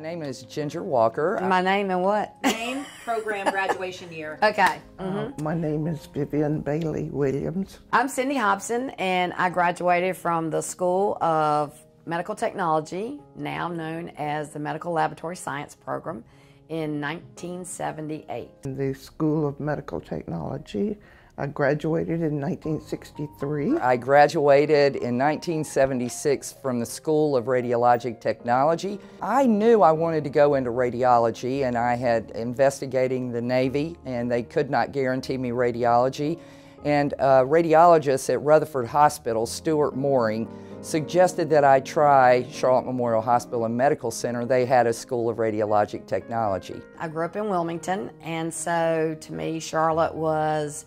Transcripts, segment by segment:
My name is Ginger Walker. My name and what? Name, program, graduation year. Okay. My name is Vivian Bailey Williams. I'm Cindy Hobson, and I graduated from the School of Medical Technology, now known as the Medical Laboratory Science Program, in 1978. In the School of Medical Technology, I graduated in 1963. I graduated in 1976 from the School of Radiologic Technology. I knew I wanted to go into radiology, and I had investigating the Navy, and they could not guarantee me radiology. And a radiologist at Rutherford Hospital, Stuart Mooring, suggested that I try Charlotte Memorial Hospital and Medical Center. They had a School of Radiologic Technology. I grew up in Wilmington, and so to me, Charlotte was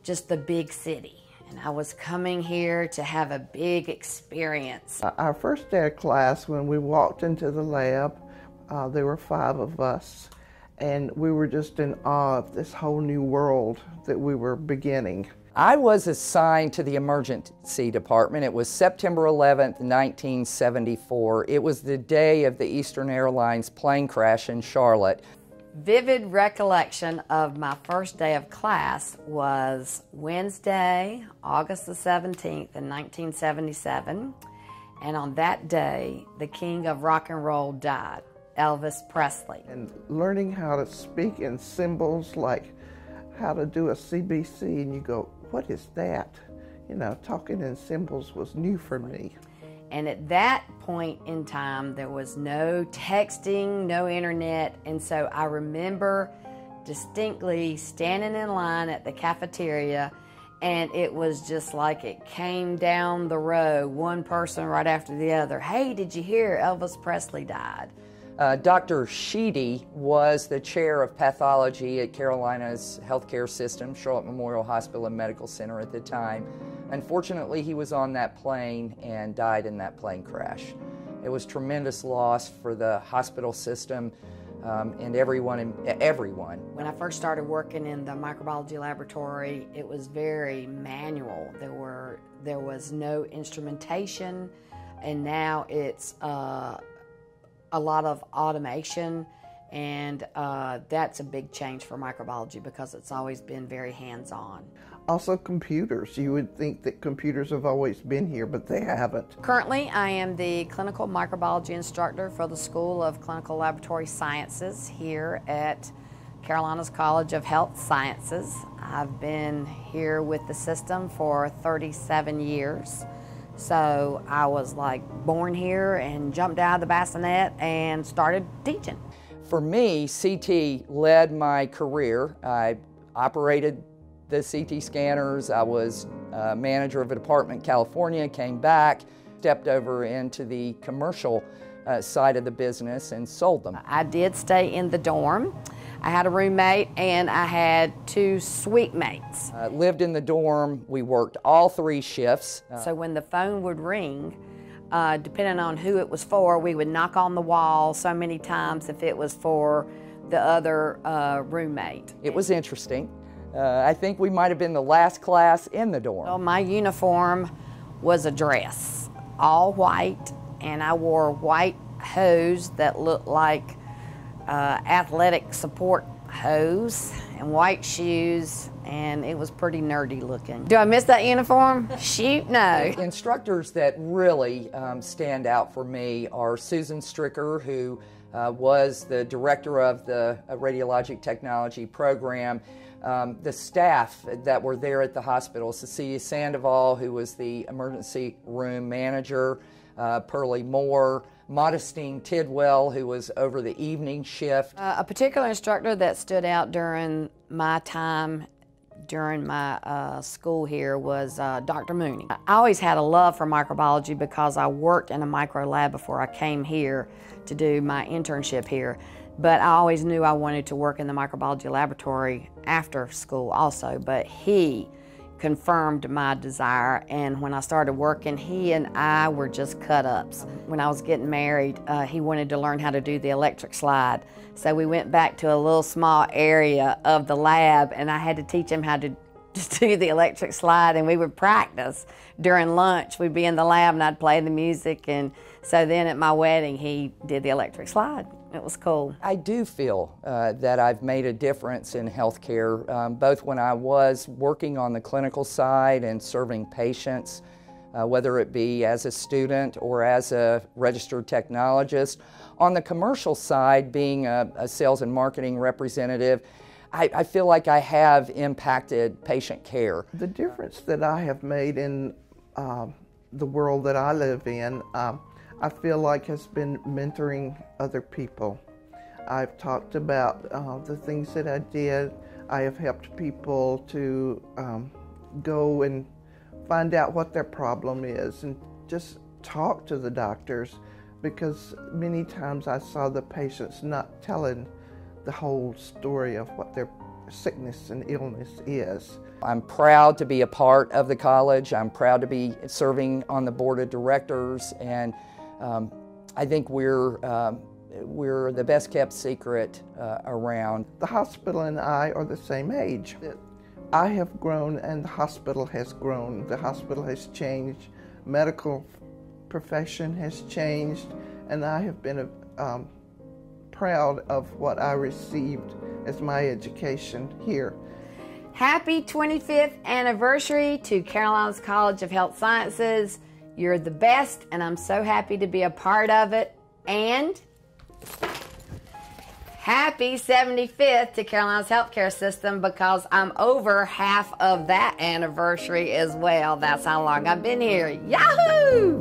just the big city. And I was coming here to have a big experience. Our first day of class, when we walked into the lab, there were 5 of us, and we were just in awe of this whole new world that we were beginning. I was assigned to the emergency department. It was September 11th, 1974. It was the day of the Eastern Airlines plane crash in Charlotte. Vivid recollection of my first day of class was Wednesday, August the 17th in 1977. And on that day, the king of rock and roll died, Elvis Presley. And learning how to speak in symbols, like how to do a CBC, and you go, what is that? You know, talking in symbols was new for me. And at that point in time, there was no texting, no internet, and so I remember distinctly standing in line at the cafeteria, and it was just like it came down the row, one person right after the other. Hey, did you hear Elvis Presley died? Dr. Sheedy was the chair of pathology at Carolina's healthcare system, Charlotte Memorial Hospital and Medical Center at the time. Unfortunately, he was on that plane and died in that plane crash. It was tremendous loss for the hospital system and everyone. When I first started working in the microbiology laboratory, it was very manual. There was no instrumentation, and now it's a lot of automation, and that's a big change for microbiology because it's always been very hands-on. Also computers. You would think that computers have always been here, but they haven't. Currently, I am the clinical microbiology instructor for the School of Clinical Laboratory Sciences here at Carolina's College of Health Sciences. I've been here with the system for 37 years. So I was like born here and jumped out of the bassinet and started teaching. For me, CT led my career. I operated the CT scanners. I was manager of a department in California, came back, stepped over into the commercial side of the business and sold them. I did stay in the dorm. I had a roommate and I had 2 suite mates. Lived in the dorm. We worked all 3 shifts. So when the phone would ring, depending on who it was for, we would knock on the wall so many times if it was for the other roommate. It was interesting. I think we might have been the last class in the dorm. Well, my uniform was a dress, all white, and I wore white hose that looked like athletic support hose and white shoes, and it was pretty nerdy looking. Do I miss that uniform? Shoot, no. Instructors that really stand out for me are Susan Stricker, who was the director of the radiologic technology program. The staff that were there at the hospital, Cecilia Sandoval, who was the emergency room manager, Pearlie Moore, Modestine Tidwell, who was over the evening shift. A particular instructor that stood out during my time during my school here was Dr. Mooney. I always had a love for microbiology because I worked in a micro lab before I came here to do my internship here. But I always knew I wanted to work in the microbiology laboratory after school also, but he confirmed my desire, and when I started working, he and I were just cut-ups. When I was getting married, he wanted to learn how to do the electric slide, so we went back to a little small area of the lab, and I had to teach him how to to do the electric slide, and we would practice during lunch. We'd be in the lab and I'd play the music, and so then at my wedding he did the electric slide. It was cool. I do feel that I've made a difference in healthcare, both when I was working on the clinical side and serving patients, whether it be as a student or as a registered technologist. On the commercial side, being a sales and marketing representative, I feel like I have impacted patient care. The difference that I have made in the world that I live in, I feel like has been mentoring other people. I've talked about the things that I did. I have helped people to go and find out what their problem is and just talk to the doctors, because many times I saw the patients not telling the whole story of what their sickness and illness is. I'm proud to be a part of the college. I'm proud to be serving on the board of directors, and I think we're the best kept secret around. The hospital and I are the same age. I have grown and the hospital has grown. The hospital has changed. Medical profession has changed, and I have been proud of what I received as my education here. Happy 25th anniversary to Carolinas College of Health Sciences. You're the best, and I'm so happy to be a part of it. And happy 75th to Carolinas Healthcare System, because I'm over half of that anniversary as well. That's how long I've been here. Yahoo!